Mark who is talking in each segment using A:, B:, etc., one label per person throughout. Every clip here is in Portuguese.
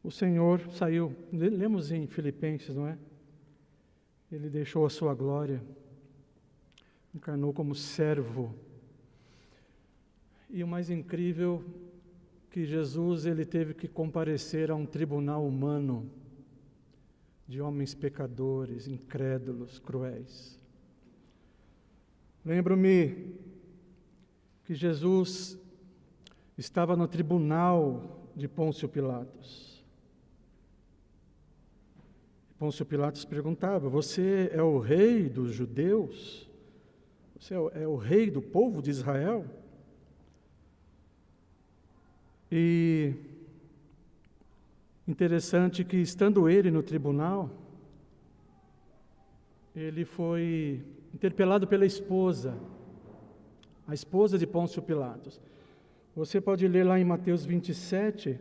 A: O Senhor saiu, lemos em Filipenses, não é? Ele deixou a sua glória, encarnou como servo. E o mais incrível, que Jesus ele teve que comparecer a um tribunal humano, de homens pecadores, incrédulos, cruéis. Lembro-me que Jesus estava no tribunal de Pôncio Pilatos. Pôncio Pilatos perguntava: você é o rei dos judeus? Você é o rei do povo de Israel? E interessante que, estando ele no tribunal, ele foi interpelado pela esposa, a esposa de Pôncio Pilatos. Você pode ler lá em Mateus 27,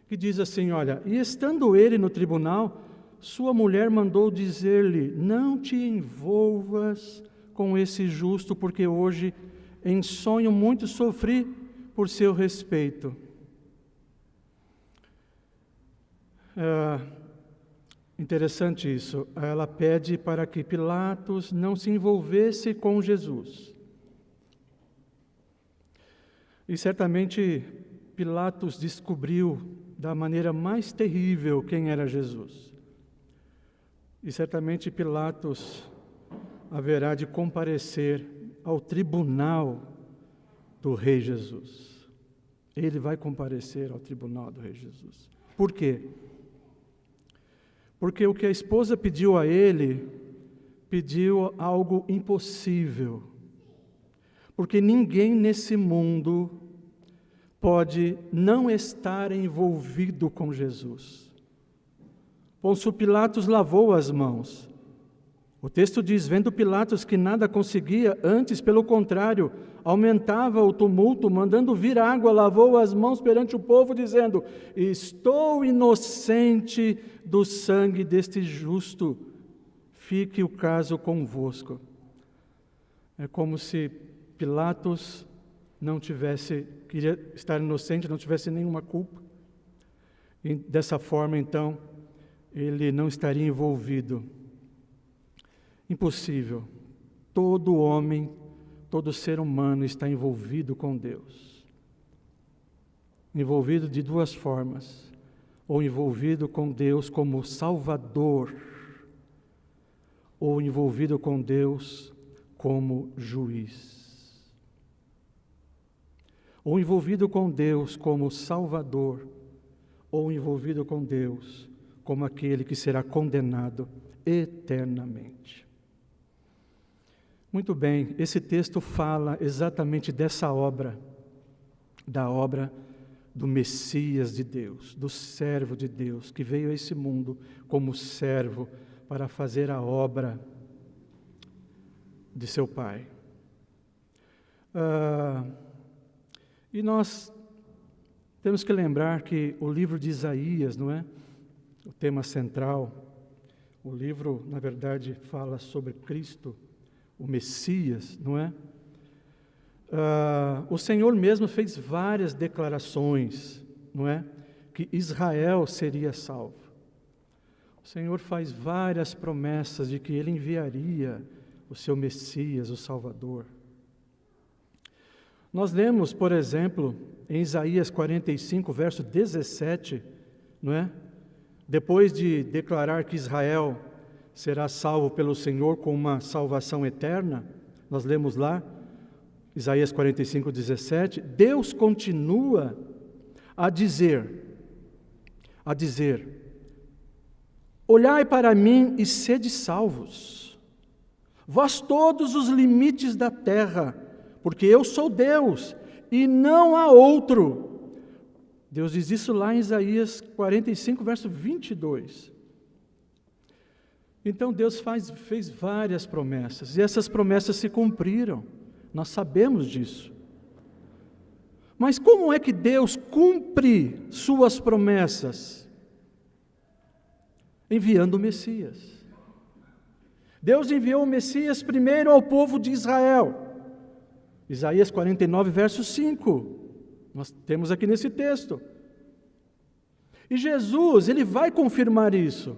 A: que diz assim, olha, e estando ele no tribunal, sua mulher mandou dizer-lhe, não te envolvas com esse justo, porque hoje em sonho muito sofri por seu respeito. Interessante isso. Ela pede para que Pilatos não se envolvesse com Jesus. E certamente Pilatos descobriu da maneira mais terrível quem era Jesus. E certamente Pilatos haverá de comparecer ao tribunal do Rei Jesus. Ele vai comparecer ao tribunal do Rei Jesus. Por quê? Porque o que a esposa pediu a ele, pediu algo impossível. Porque ninguém nesse mundo pode não estar envolvido com Jesus. Pôncio Pilatos lavou as mãos. O texto diz, vendo Pilatos que nada conseguia, antes, pelo contrário, aumentava o tumulto, mandando vir água, lavou as mãos perante o povo, dizendo, estou inocente do sangue deste justo, fique o caso convosco. É como se Pilatos queria estar inocente, não tivesse nenhuma culpa. E dessa forma, então, ele não estaria envolvido. Impossível. Todo homem, todo ser humano está envolvido com Deus. Envolvido de duas formas. Ou envolvido com Deus como Salvador, ou envolvido com Deus como juiz. Ou envolvido com Deus como Salvador, ou envolvido com Deus como aquele que será condenado eternamente. Muito bem, esse texto fala exatamente dessa obra, da obra do Messias de Deus, do servo de Deus, que veio a esse mundo como servo para fazer a obra de seu Pai. E nós temos que lembrar que o livro de Isaías, não é? O tema central, o livro, na verdade, fala sobre Cristo, o Messias, não é? O Senhor mesmo fez várias declarações, não é? Que Israel seria salvo. O Senhor faz várias promessas de que Ele enviaria o seu Messias, o Salvador. Nós lemos, por exemplo, em Isaías 45, verso 17, não é? Depois de declarar que Israel será salvo pelo Senhor com uma salvação eterna, nós lemos lá, Isaías 45, 17, Deus continua a dizer, olhai para mim e sede salvos, vós todos os limites da terra, porque eu sou Deus e não há outro. Deus diz isso lá em Isaías 45, verso 22. Então Deus fez várias promessas, e essas promessas se cumpriram, nós sabemos disso. Mas como é que Deus cumpre suas promessas? Enviando o Messias. Deus enviou o Messias primeiro ao povo de Israel. Isaías 49, verso 5. Nós temos aqui nesse texto. E Jesus, ele vai confirmar isso.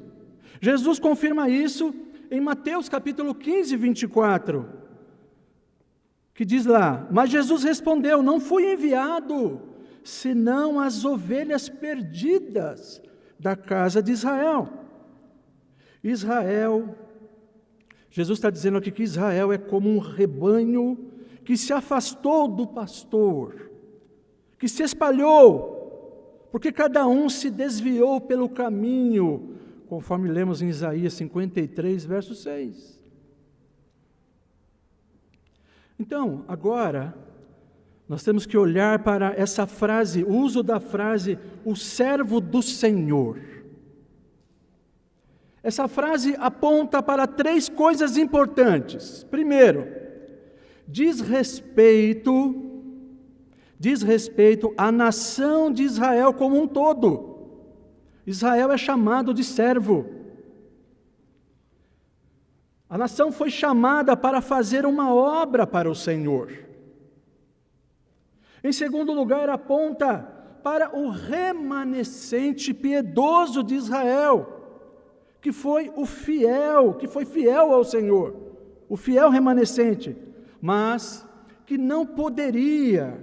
A: Jesus confirma isso em Mateus capítulo 15, 24, que diz lá: mas Jesus respondeu: não fui enviado, senão as ovelhas perdidas da casa de Israel. Israel, Jesus está dizendo aqui que Israel é como um rebanho que se afastou do pastor, que se espalhou, porque cada um se desviou pelo caminho, conforme lemos em Isaías 53, verso 6. Então, agora, nós temos que olhar para essa frase, o uso da frase, o servo do Senhor. Essa frase aponta para 3 coisas importantes. Primeiro, diz respeito à nação de Israel como um todo. Israel é chamado de servo. A nação foi chamada para fazer uma obra para o Senhor. Em segundo lugar, aponta para o remanescente piedoso de Israel, que foi fiel ao Senhor, o fiel remanescente, mas que não poderia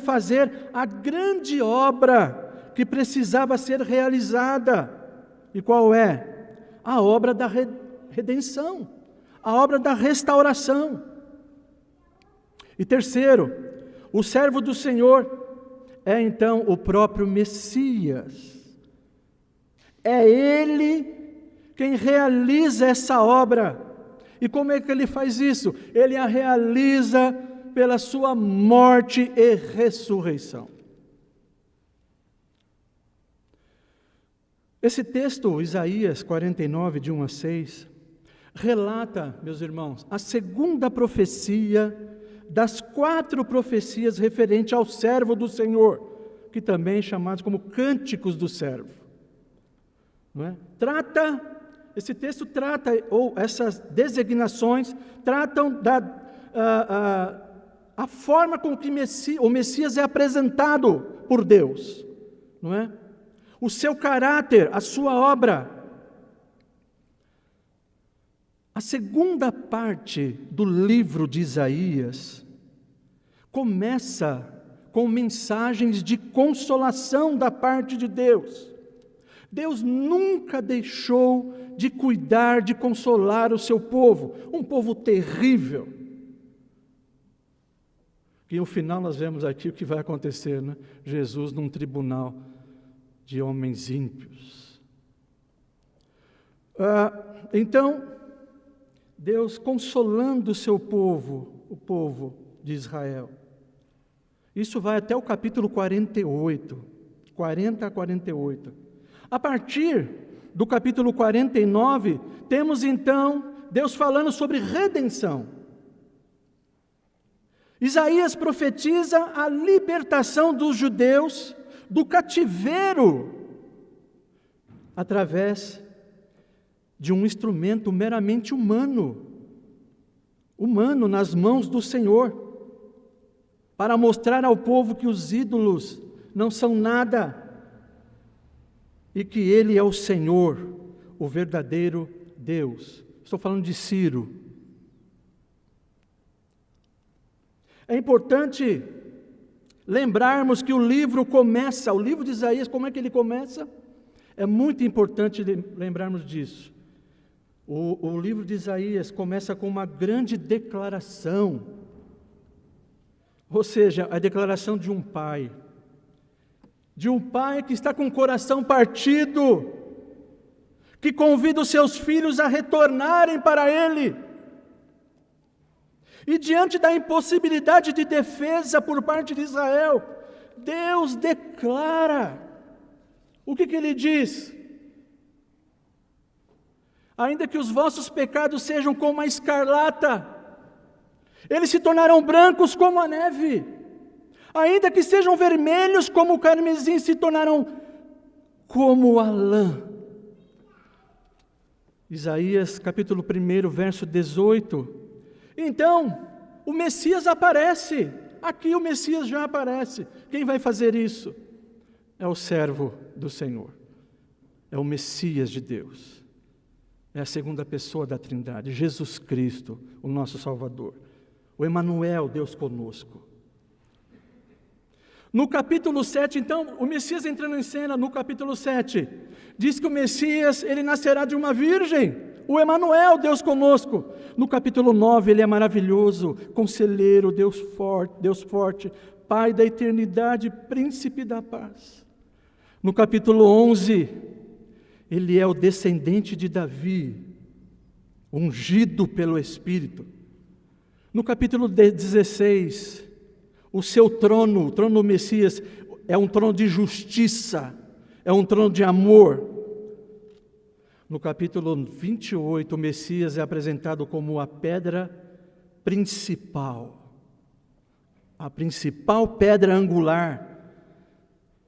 A: fazer a grande obra que precisava ser realizada. E qual é? A obra da redenção, a obra da restauração. E terceiro, o servo do Senhor é então o próprio Messias. É Ele quem realiza essa obra. E como é que Ele faz isso? Ele a realiza pela sua morte e ressurreição. Esse texto, Isaías 49, de 1 a 6, relata, meus irmãos, a segunda profecia das 4 profecias referentes ao servo do Senhor, que também é chamados como cânticos do servo. Não é? Esse texto trata, ou essas designações, tratam a forma com que o Messias é apresentado por Deus, não é? O seu caráter, a sua obra. A segunda parte do livro de Isaías começa com mensagens de consolação da parte de Deus. Deus nunca deixou de cuidar, de consolar o seu povo, um povo terrível. E no final nós vemos aqui o que vai acontecer, né? Jesus num tribunal de homens ímpios. Então, Deus consolando o seu povo, o povo de Israel. Isso vai até o capítulo 48, 40 a 48. A partir do capítulo 49, temos então Deus falando sobre redenção. Isaías profetiza a libertação dos judeus do cativeiro através de um instrumento meramente humano nas mãos do Senhor, para mostrar ao povo que os ídolos não são nada e que Ele é o Senhor, o verdadeiro Deus. Estou falando de Ciro. É importante lembrarmos que o livro de Isaías, como é que ele começa? É muito importante lembrarmos disso. O livro de Isaías começa com uma grande declaração, ou seja, a declaração de um pai que está com o coração partido, que convida os seus filhos a retornarem para ele. E diante da impossibilidade de defesa por parte de Israel, Deus declara. O que ele diz? Ainda que os vossos pecados sejam como a escarlata, eles se tornarão brancos como a neve. Ainda que sejam vermelhos como o carmesim, se tornarão como a lã. Isaías capítulo 1, verso 18. Então, o Messias aparece. Aqui o Messias já aparece. Quem vai fazer isso? é o servo do Senhor, é o Messias de Deus, é a segunda pessoa da Trindade, Jesus Cristo, o nosso Salvador, o Emanuel, Deus conosco. No capítulo 7, então, o Messias entrando em cena, no capítulo 7, diz que o Messias, ele nascerá de uma virgem, o Emanuel, Deus conosco. No capítulo 9, ele é maravilhoso, conselheiro, Deus forte, Pai da eternidade, príncipe da paz. No capítulo 11, ele é o descendente de Davi, ungido pelo Espírito. No capítulo 16, o seu trono, o trono do Messias, é um trono de justiça, é um trono de amor. No capítulo 28, o Messias é apresentado como a pedra principal, a principal pedra angular.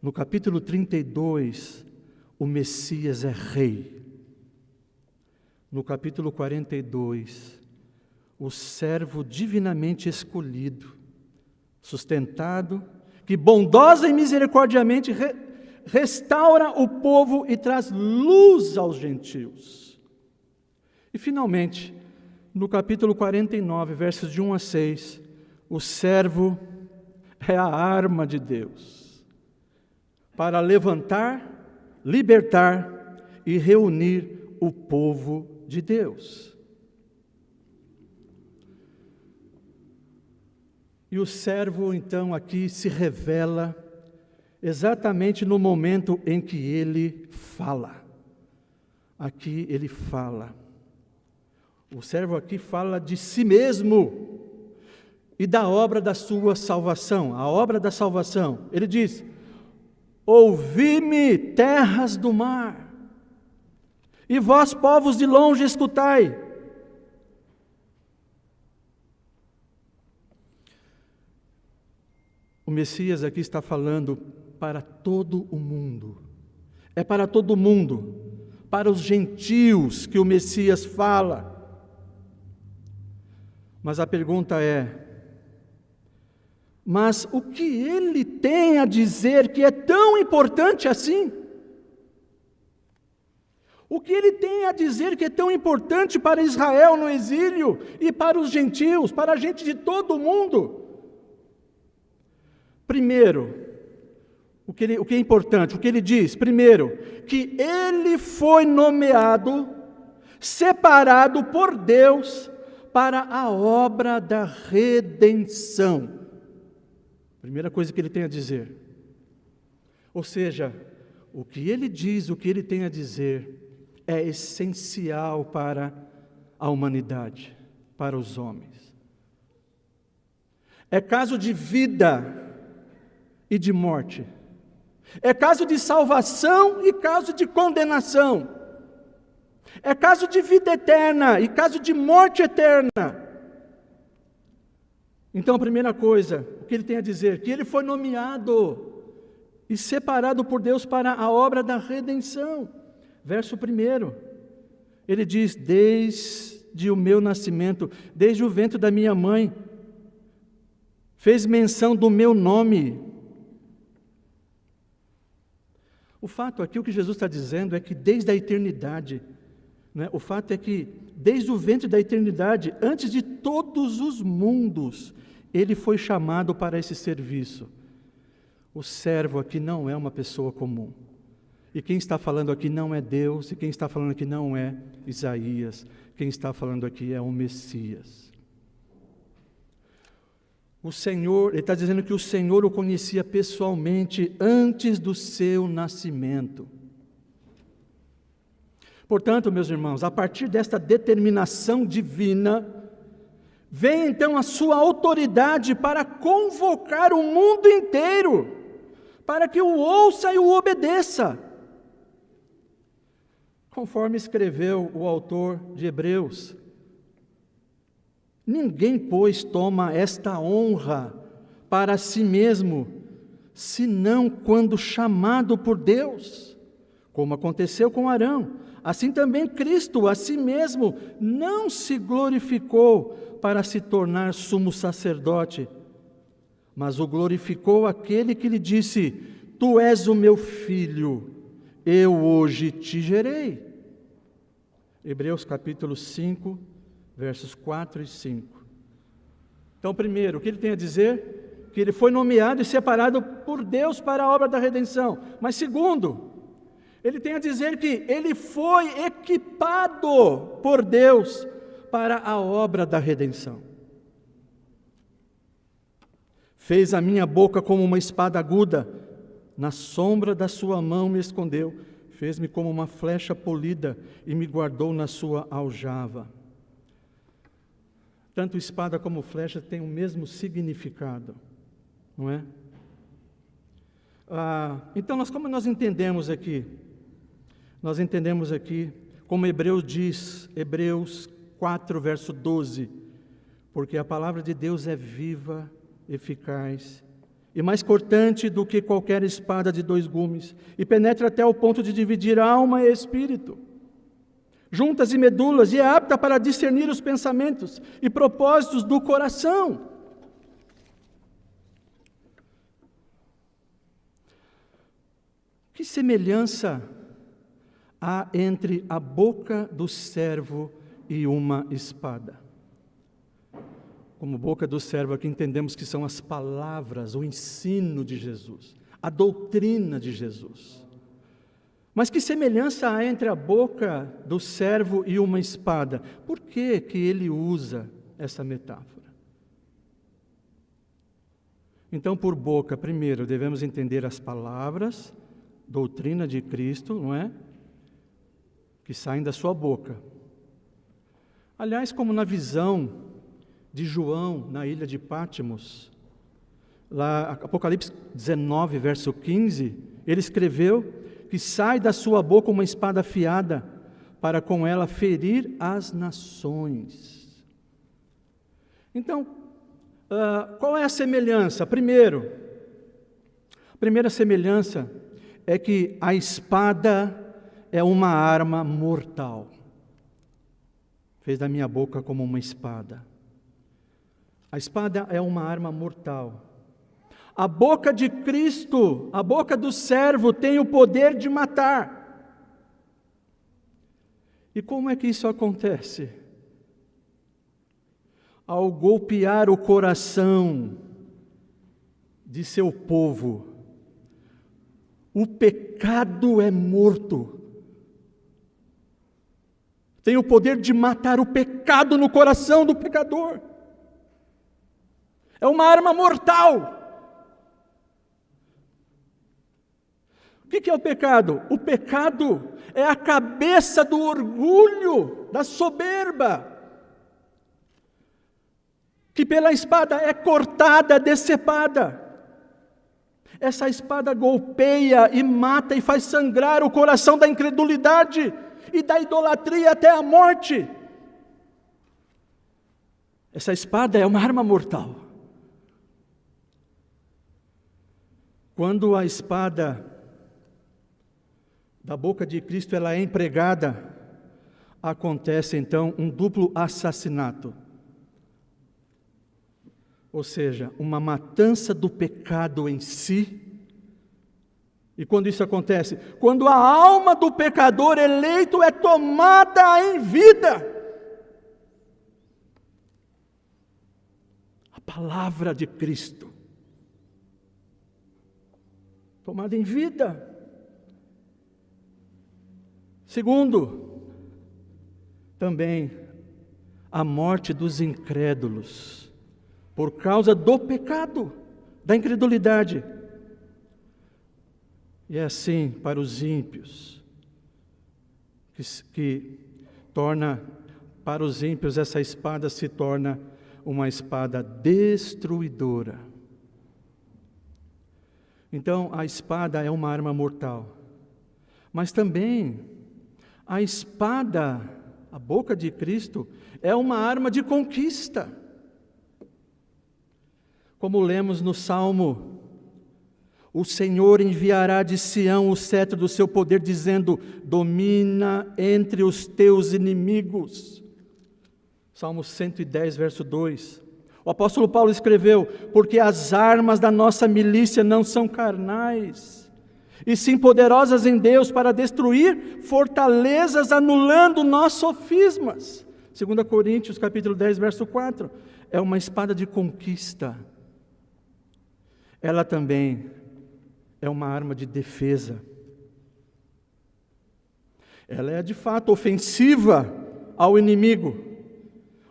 A: No capítulo 32, o Messias é rei. No capítulo 42, o servo divinamente escolhido, sustentado, que bondosa e misericordiamente restaura o povo e traz luz aos gentios. E finalmente, no capítulo 49, versos de 1 a 6, o servo é a arma de Deus para levantar, libertar e reunir o povo de Deus. E o servo, então, aqui se revela exatamente no momento em que ele fala. Aqui ele fala. O servo aqui fala de si mesmo e da obra da sua salvação, a obra da salvação. Ele diz: ouvi-me, terras do mar, e vós, povos de longe, escutai. O Messias aqui está falando para todo o mundo. É para todo mundo, para os gentios que o Messias fala. Mas a pergunta é: mas o que ele tem a dizer que é tão importante assim? O que ele tem a dizer que é tão importante para Israel no exílio e para os gentios, para a gente de todo o mundo? Primeiro, o que é importante, o que ele diz? Primeiro, que ele foi nomeado, separado por Deus para a obra da redenção. Primeira coisa que ele tem a dizer. Ou seja, o que ele diz, o que ele tem a dizer, é essencial para a humanidade, para os homens. É caso de vida e de morte. É caso de salvação e caso de condenação. É caso de vida eterna e caso de morte eterna. Então, a primeira coisa, o que ele tem a dizer? Que ele foi nomeado e separado por Deus para a obra da redenção. Verso 1, ele diz: desde o meu nascimento, desde o ventre da minha mãe, fez menção do meu nome. O fato aqui, o que Jesus está dizendo é que desde a eternidade, né, o fato é que desde o ventre da eternidade, antes de todos os mundos, ele foi chamado para esse serviço. O servo aqui não é uma pessoa comum. E quem está falando aqui não é Deus, e quem está falando aqui não é Isaías, quem está falando aqui é o Messias. O Senhor, ele está dizendo que o Senhor o conhecia pessoalmente antes do seu nascimento. Portanto, meus irmãos, a partir desta determinação divina, vem então a sua autoridade para convocar o mundo inteiro, para que o ouça e o obedeça. Conforme escreveu o autor de Hebreus: ninguém, pois, toma esta honra para si mesmo, senão quando chamado por Deus, como aconteceu com Arão. Assim também Cristo, a si mesmo, não se glorificou para se tornar sumo sacerdote, mas o glorificou aquele que lhe disse: tu és o meu filho, eu hoje te gerei. Hebreus capítulo 5, versos 4 e 5. Então, primeiro, o que ele tem a dizer? Que ele foi nomeado e separado por Deus para a obra da redenção. Mas segundo, ele tem a dizer que ele foi equipado por Deus para a obra da redenção. Fez a minha boca como uma espada aguda, na sombra da sua mão me escondeu. Fez-me como uma flecha polida e me guardou na sua aljava. Tanto espada como flecha têm o mesmo significado, não é? Então, como nós entendemos aqui? Nós entendemos aqui, como Hebreus diz, Hebreus 4, verso 12, porque a palavra de Deus é viva, eficaz e mais cortante do que qualquer espada de 2 gumes, e penetra até o ponto de dividir alma e espírito, juntas e medulas, e é apta para discernir os pensamentos e propósitos do coração. Que semelhança há entre a boca do servo e uma espada? Como boca do servo aqui entendemos que são as palavras, o ensino de Jesus, a doutrina de Jesus. Mas que semelhança há entre a boca do servo e uma espada? Por que que ele usa essa metáfora? Então, por boca, primeiro, devemos entender as palavras, doutrina de Cristo, não é? Que saem da sua boca. Aliás, como na visão de João, na ilha de Pátimos, lá, Apocalipse 19, verso 15, ele escreveu que sai da sua boca uma espada afiada, para com ela ferir as nações. Então, qual é a semelhança? A primeira semelhança é que a espada é uma arma mortal. Fez da minha boca como uma espada. A espada é uma arma mortal. A boca de Cristo, a boca do servo, tem o poder de matar. E como é que isso acontece? Ao golpear o coração de seu povo, o pecado é morto. Tem o poder de matar o pecado no coração do pecador. É uma arma mortal. O que é o pecado? O pecado é a cabeça do orgulho, da soberba, que pela espada é cortada, decepada. Essa espada golpeia e mata e faz sangrar o coração da incredulidade e da idolatria até a morte. Essa espada é uma arma mortal. Quando a espada da boca de Cristo ela é empregada, acontece então um duplo assassinato. Ou seja, uma matança do pecado em si. E quando isso acontece? Quando a alma do pecador eleito é tomada em vida. A palavra de Cristo. Tomada em vida. Segundo, também a morte dos incrédulos, por causa do pecado, da incredulidade. E é assim para os ímpios, que torna, para os ímpios essa espada se torna uma espada destruidora. Então a espada é uma arma mortal, mas também a espada, a boca de Cristo, é uma arma de conquista. Como lemos no Salmo, o Senhor enviará de Sião o cetro do seu poder, dizendo, domina entre os teus inimigos. Salmo 110, verso 2. O apóstolo Paulo escreveu, porque as armas da nossa milícia não são carnais, e sim poderosas em Deus para destruir fortalezas, anulando nossos sofismas. 2 Coríntios capítulo 10, verso 4. É uma espada de conquista. Ela também é uma arma de defesa. Ela é de fato ofensiva ao inimigo,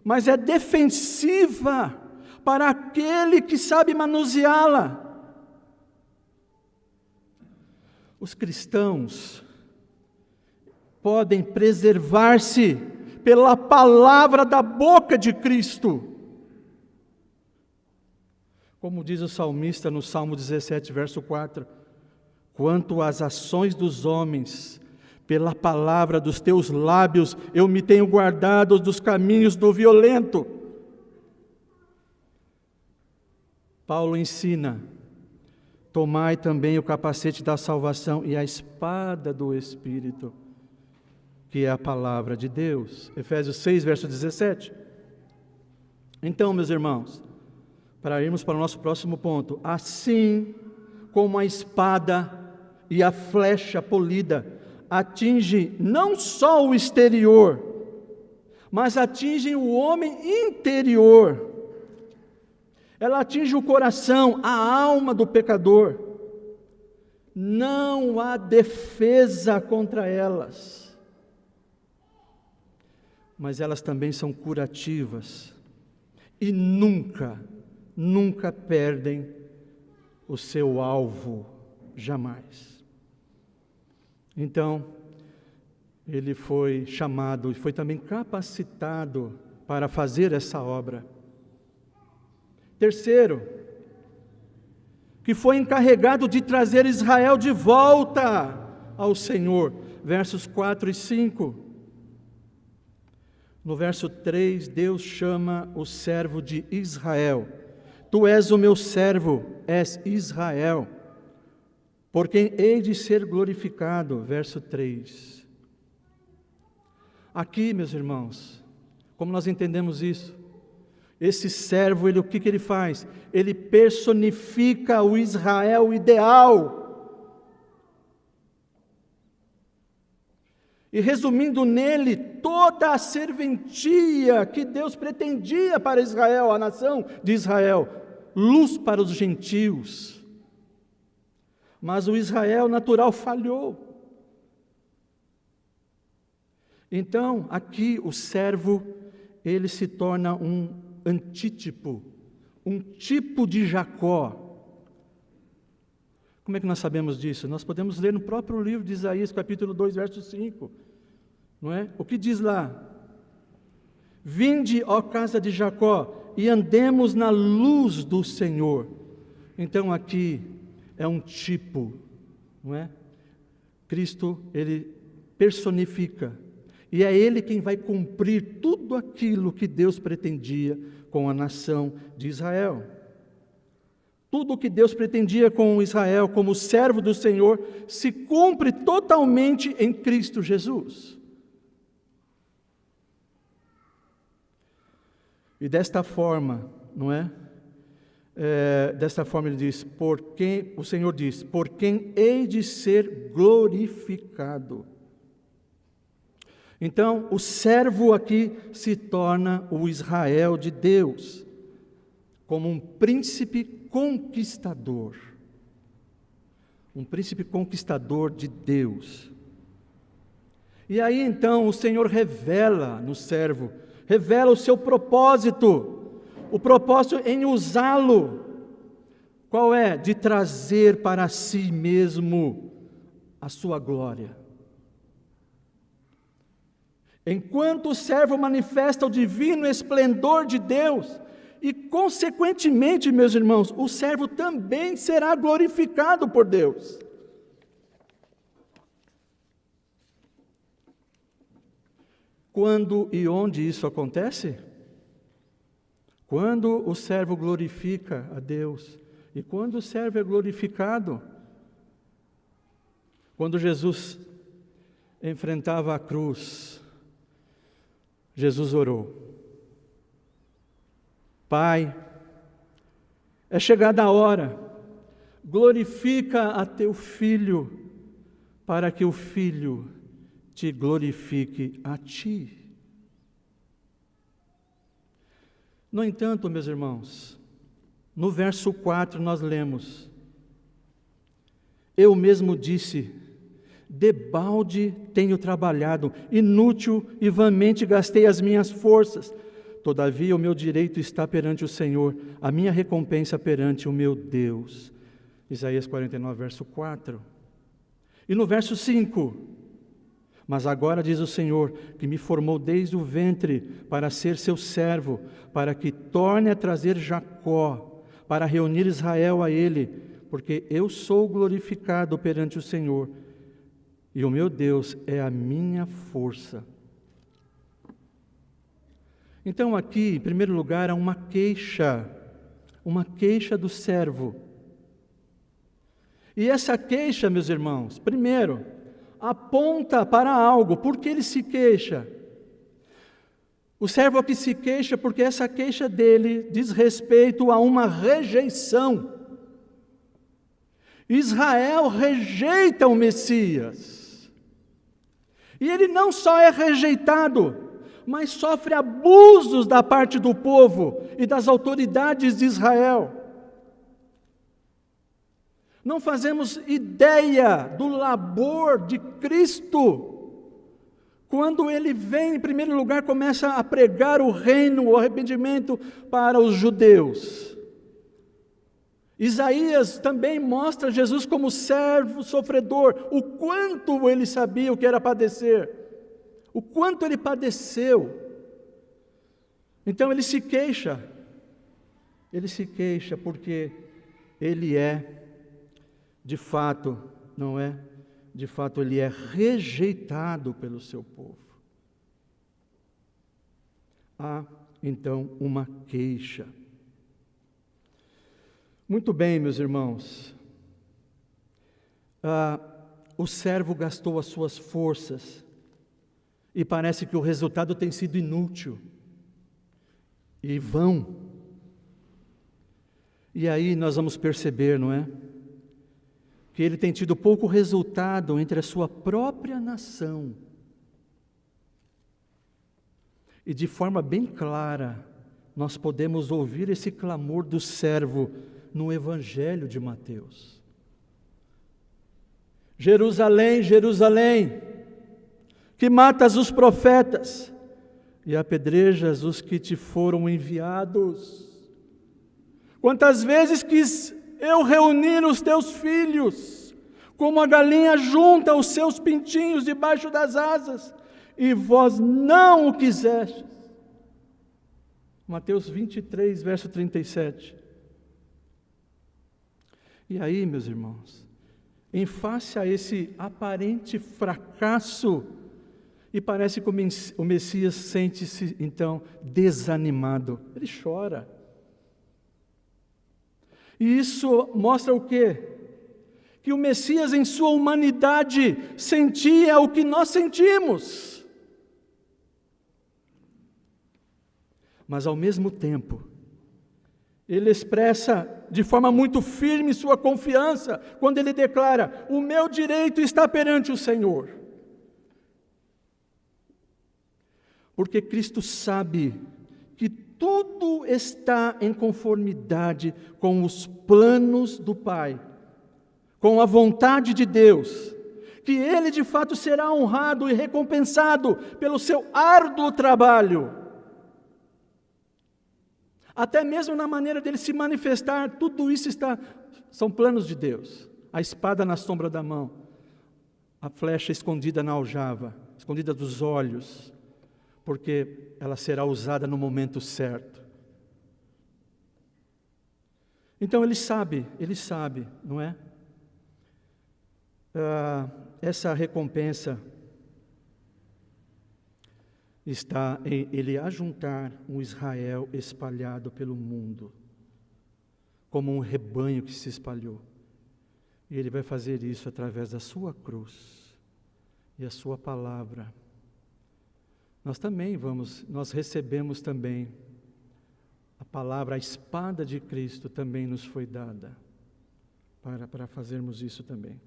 A: mas é defensiva para aquele que sabe manuseá-la. Os cristãos podem preservar-se pela palavra da boca de Cristo. Como diz o salmista no Salmo 17, verso 4: quanto às ações dos homens, pela palavra dos teus lábios eu me tenho guardado dos caminhos do violento. Paulo ensina: tomai também o capacete da salvação e a espada do Espírito, que é a palavra de Deus. Efésios 6, verso 17. Então, meus irmãos, para irmos para o nosso próximo ponto, assim como a espada e a flecha polida atinge não só o exterior, mas atingem o homem interior. Ela atinge o coração, a alma do pecador. Não há defesa contra elas. Mas elas também são curativas. E nunca perdem o seu alvo, jamais. Então, ele foi chamado e foi também capacitado para fazer essa obra. Terceiro, que foi encarregado de trazer Israel de volta ao Senhor. Versos 4 e 5. No verso 3, Deus chama o servo de Israel. Tu és o meu servo, és Israel, por quem hei de ser glorificado. Verso 3. Aqui, meus irmãos, como nós entendemos isso? Esse servo, o que ele faz? Ele personifica o Israel ideal. E resumindo nele toda a serventia que Deus pretendia para Israel, a nação de Israel, luz para os gentios. Mas o Israel natural falhou. Então, aqui o servo, ele se torna um antítipo, um tipo de Jacó. Como é que nós sabemos disso? Nós podemos ler no próprio livro de Isaías, capítulo 2, verso 5. Não é? O que diz lá? Vinde, ó casa de Jacó, e andemos na luz do Senhor. Então aqui é um tipo, não é? Cristo, ele personifica. E é Ele quem vai cumprir tudo aquilo que Deus pretendia com a nação de Israel. Tudo o que Deus pretendia com Israel como servo do Senhor se cumpre totalmente em Cristo Jesus. E desta forma, não é? Desta forma ele diz, o Senhor diz, por quem hei de ser glorificado. Então, o servo aqui se torna o Israel de Deus, como um príncipe conquistador. Um príncipe conquistador de Deus. E aí então o Senhor revela no servo, revela o seu propósito, o propósito em usá-lo. Qual é? De trazer para si mesmo a sua glória. Enquanto o servo manifesta o divino esplendor de Deus, e consequentemente, meus irmãos, o servo também será glorificado por Deus. Quando e onde isso acontece? Quando o servo glorifica a Deus. E quando o servo é glorificado? Quando Jesus enfrentava a cruz, Jesus orou. Pai, é chegada a hora, glorifica a teu filho, para que o filho te glorifique a ti. No entanto, meus irmãos, no verso 4 nós lemos: eu mesmo disse, debalde tenho trabalhado, inútil e vãmente gastei as minhas forças. Todavia o meu direito está perante o Senhor, a minha recompensa perante o meu Deus. Isaías 49, verso 4. E no verso 5: mas agora diz o Senhor, que me formou desde o ventre para ser seu servo, para que torne a trazer Jacó, para reunir Israel a ele, porque eu sou glorificado perante o Senhor, e o meu Deus é a minha força. Então aqui, em primeiro lugar, há uma queixa do servo. E essa queixa, meus irmãos, primeiro, aponta para algo. Por que ele se queixa? O servo aqui se queixa porque essa queixa dele diz respeito a uma rejeição. Israel rejeita o Messias. E ele não só é rejeitado, mas sofre abusos da parte do povo e das autoridades de Israel. Não fazemos ideia do labor de Cristo, quando Ele vem, em primeiro lugar, começa a pregar o reino, o arrependimento para os judeus. Isaías também mostra Jesus como servo sofredor, o quanto ele sabia o que era padecer, o quanto ele padeceu. Então ele se queixa porque ele é, de fato, não é? De fato, ele é rejeitado pelo seu povo. Há, então, uma queixa. Muito bem, meus irmãos. O servo gastou as suas forças e parece que o resultado tem sido inútil e vão. E aí nós vamos perceber, não é? Que ele tem tido pouco resultado entre a sua própria nação. E de forma bem clara, nós podemos ouvir esse clamor do servo no Evangelho de Mateus. Jerusalém, Jerusalém, que matas os profetas e apedrejas os que te foram enviados. Quantas vezes quis eu reunir os teus filhos, como a galinha junta os seus pintinhos debaixo das asas, e vós não o quisestes. Mateus 23, verso 37. E aí, meus irmãos, em face a esse aparente fracasso, e parece que o Messias sente-se, então, desanimado. Ele chora. E isso mostra o quê? Que o Messias, em sua humanidade, sentia o que nós sentimos. Mas, ao mesmo tempo, ele expressa de forma muito firme sua confiança, quando ele declara: o meu direito está perante o Senhor. Porque Cristo sabe que tudo está em conformidade com os planos do Pai, com a vontade de Deus, que Ele de fato será honrado e recompensado pelo seu árduo trabalho. Até mesmo na maneira dele se manifestar, tudo isso são planos de Deus. A espada na sombra da mão, a flecha escondida na aljava, escondida dos olhos, porque ela será usada no momento certo. Então ele sabe, não é? Essa recompensa está em ele ajuntar um Israel espalhado pelo mundo, como um rebanho que se espalhou. E ele vai fazer isso através da sua cruz e a sua palavra. Nós recebemos também a palavra, a espada de Cristo também nos foi dada, para fazermos isso também.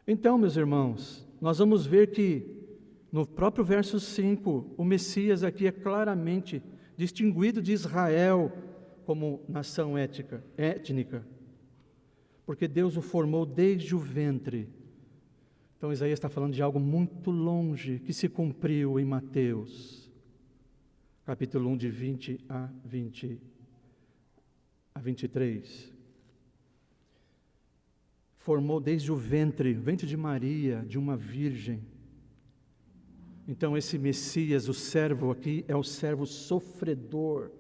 A: Então, meus irmãos, nós vamos ver que no próprio verso 5, o Messias aqui é claramente distinguido de Israel como nação étnica, porque Deus o formou desde o ventre. Então Isaías está falando de algo muito longe, que se cumpriu em Mateus, capítulo 1, de 20 a 23. Formou desde o ventre de Maria, de uma virgem. Então esse Messias, o servo aqui, é o servo sofredor,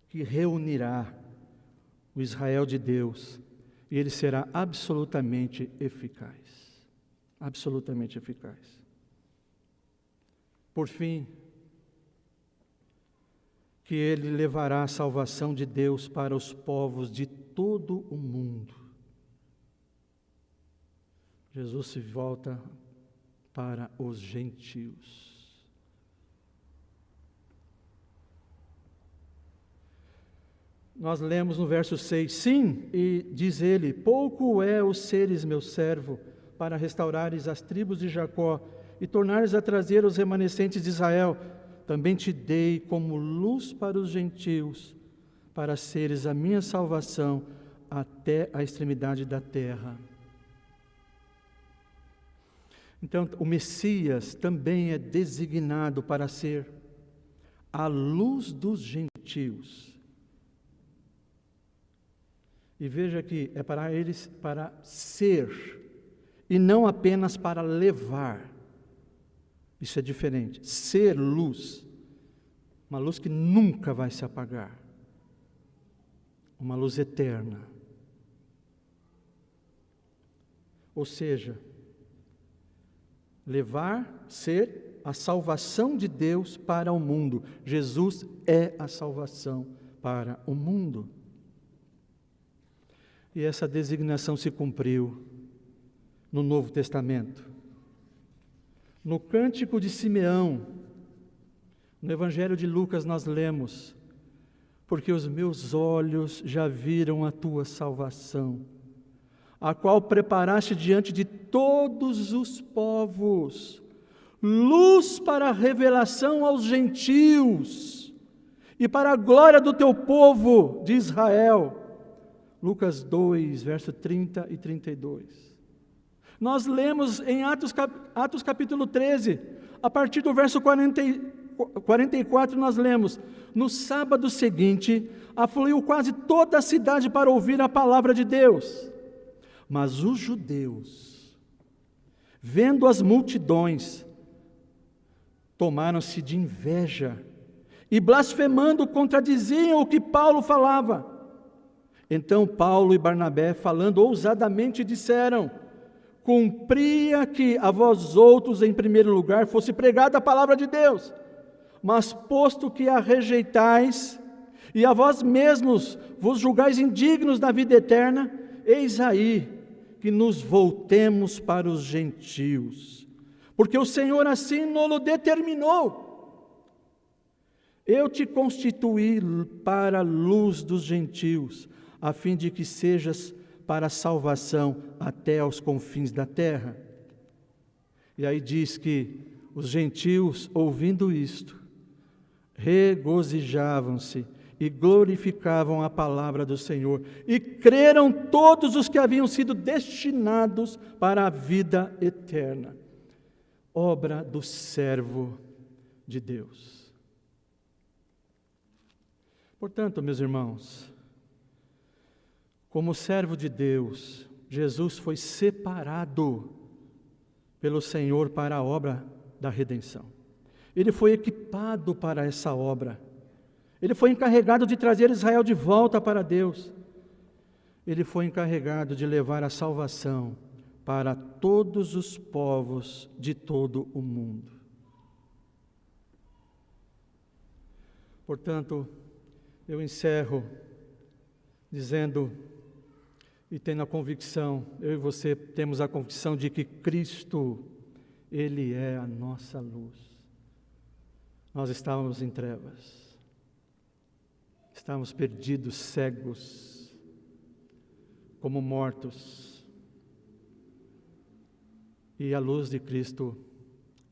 A: que reunirá o Israel de Deus, e ele será absolutamente eficaz. Absolutamente eficaz. Por fim, que ele levará a salvação de Deus para os povos de todo o mundo. Jesus se volta para os gentios. Nós lemos no verso 6, sim, e diz ele, pouco é os seres meu servo, para restaurares as tribos de Jacó, e tornares a trazer os remanescentes de Israel. Também te dei como luz para os gentios, para seres a minha salvação até a extremidade da terra. Então, o Messias também é designado para ser a luz dos gentios. E veja que é para eles, para ser, e não apenas para levar. Isso é diferente. Ser luz, uma luz que nunca vai se apagar, uma luz eterna. Ou seja, levar, ser a salvação de Deus para o mundo. Jesus é a salvação para o mundo. E essa designação se cumpriu no Novo Testamento. No Cântico de Simeão, no Evangelho de Lucas, nós lemos: porque os meus olhos já viram a tua salvação, a qual preparaste diante de todos os povos, luz para a revelação aos gentios e para a glória do teu povo de Israel. Lucas 2, verso 30 e 32. Nós lemos em Atos capítulo 13, a partir do verso 44, nós lemos: no sábado seguinte, afluiu quase toda a cidade para ouvir a palavra de Deus. Mas os judeus, vendo as multidões, tomaram-se de inveja e, blasfemando, contradiziam o que Paulo falava. Então Paulo e Barnabé, falando ousadamente, disseram: cumpria que a vós outros, em primeiro lugar, fosse pregada a palavra de Deus, mas posto que a rejeitais, e a vós mesmos vos julgais indignos da vida eterna, eis aí que nos voltemos para os gentios, porque o Senhor assim nos determinou. Eu te constituí para a luz dos gentios, a fim de que sejas para a salvação até aos confins da terra. E aí diz que os gentios, ouvindo isto, regozijavam-se e glorificavam a palavra do Senhor, e creram todos os que haviam sido destinados para a vida eterna. Obra do servo de Deus. Portanto, meus irmãos, como servo de Deus, Jesus foi separado pelo Senhor para a obra da redenção. Ele foi equipado para essa obra. Ele foi encarregado de trazer Israel de volta para Deus. Ele foi encarregado de levar a salvação para todos os povos de todo o mundo. Portanto, eu encerro dizendo, e tendo a convicção, eu e você temos a convicção de que Cristo, Ele é a nossa luz. Nós estávamos em trevas. Estávamos perdidos, cegos, como mortos. E a luz de Cristo,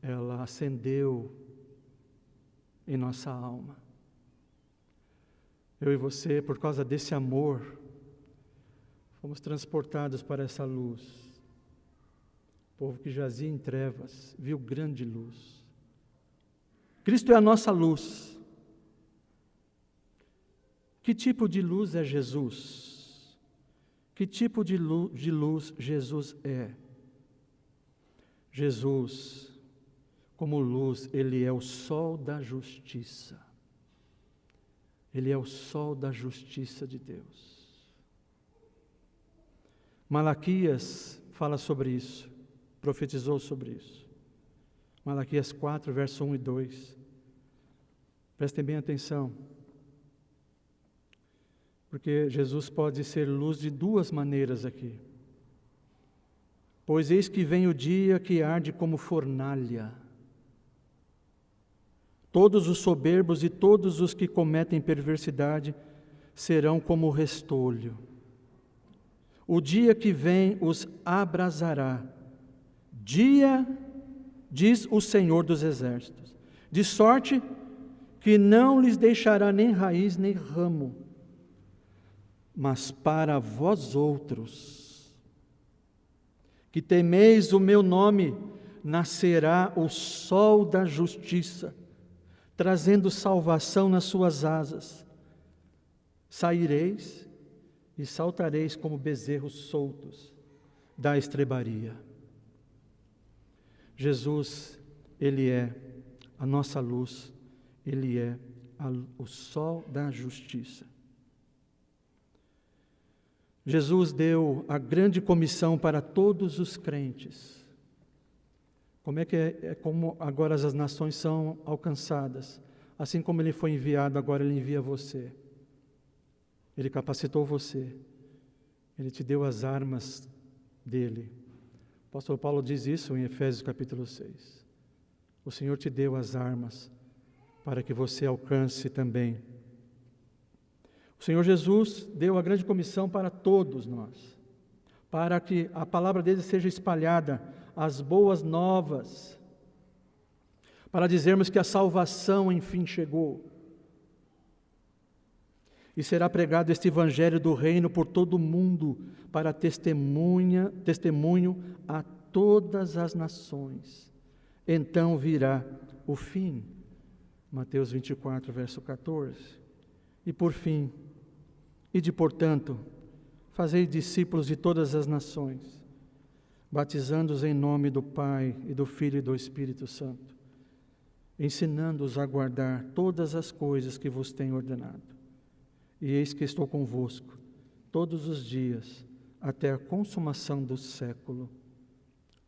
A: ela acendeu em nossa alma. Eu e você, por causa desse amor, fomos transportados para essa luz. O povo que jazia em trevas, viu grande luz. Cristo é a nossa luz. Que tipo de luz é Jesus? Que tipo de luz Jesus é? Jesus, como luz, Ele é o sol da justiça. Ele é o sol da justiça de Deus. Malaquias fala sobre isso, profetizou sobre isso. Malaquias 4, verso 1 e 2. Prestem bem atenção. Porque Jesus pode ser luz de duas maneiras aqui. Pois eis que vem o dia que arde como fornalha. Todos os soberbos e todos os que cometem perversidade serão como restolho. O dia que vem os abrasará. Dia, diz o Senhor dos Exércitos, de sorte que não lhes deixará nem raiz nem ramo. Mas para vós outros, que temeis o meu nome, nascerá o sol da justiça, trazendo salvação nas suas asas. Saireis e saltareis como bezerros soltos da estrebaria. Jesus, Ele é a nossa luz, Ele é o sol da justiça. Jesus deu a grande comissão para todos os crentes. Como como agora as nações são alcançadas? Assim como Ele foi enviado, agora Ele envia você. Ele capacitou você. Ele te deu as armas dele. O apóstolo Paulo diz isso em Efésios capítulo 6. O Senhor te deu as armas para que você alcance também. O Senhor Jesus deu a grande comissão para todos nós, para que a palavra dele seja espalhada, as boas novas, para dizermos que a salvação enfim chegou. E será pregado este evangelho do reino por todo o mundo, para testemunho a todas as nações. Então virá o fim. Mateus 24, verso 14. E por fim, portanto, fazei discípulos de todas as nações, batizando-os em nome do Pai e do Filho e do Espírito Santo, ensinando-os a guardar todas as coisas que vos tenho ordenado. E eis que estou convosco todos os dias, até a consumação do século.